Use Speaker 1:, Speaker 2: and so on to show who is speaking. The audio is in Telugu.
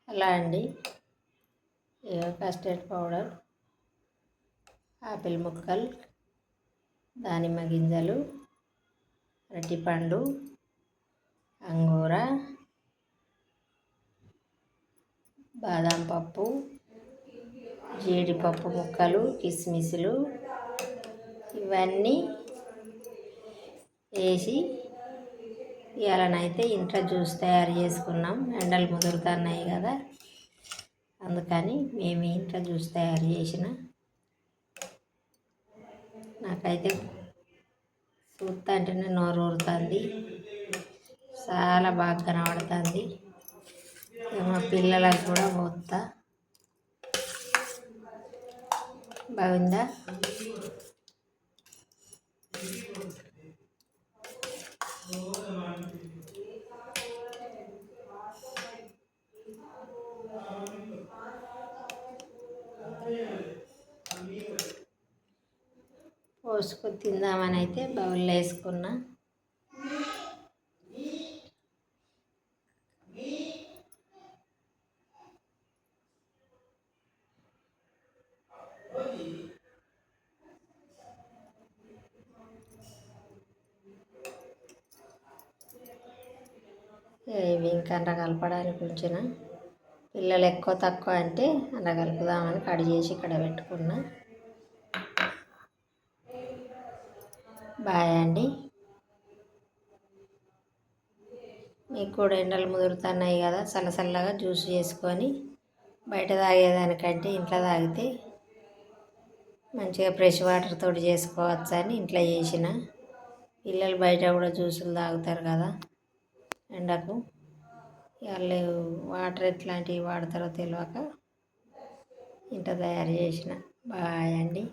Speaker 1: అలా అండి, కస్టర్డ్ పౌడర్, ఆపిల్ ముక్కలు, దానిమ్మ గింజలు, అరటిపండు, అంగూర, బాదం పప్పు, జీడిపప్పు ముక్కలు, కిస్మిస్లు ఇవన్నీ వేసి ఇవాళనైతే ఇంట్లో జ్యూస్ తయారు చేసుకున్నాం. ఎండలు ముదురుతున్నాయి కదా, అందుకని మేము ఇంట్లో జ్యూస్ తయారు చేసిన. నాకైతే చూస్తా అంటేనే నోరు ఊరుతుంది, చాలా బాగా కనబడుతుంది. మా పిల్లలకు కూడా పోతా. బాగుందా? పోసుకొని తిందామని అయితే బౌల్లో వేసుకున్నా. ఇవి ఇంకా అంట కలపడానికి ఉంచిన. పిల్లలు ఎక్కువ తక్కువ అంటే అంట కలుపుదామని కడి చేసి ఇక్కడ పెట్టుకున్నా. బాయ్ అండి. మీకు కూడా ఎండలు ముదురుతున్నాయి కదా, చల్లగా జ్యూస్ చేసుకొని బయట తాగేదానికంటే ఇంట్లో తాగితే మంచిగా ఫ్రెష్ వాటర్ తోటి చేసుకోవచ్చు అని ఇంట్లో చేసిన. పిల్లలు బయట కూడా జ్యూసులు తాగుతారు కదా ఎండకు, వాళ్ళు వాటర్ ఎట్లాంటివి వాడతారో తెలియక ఇంట్లో తయారు చేసిన. బాయ్ అండి.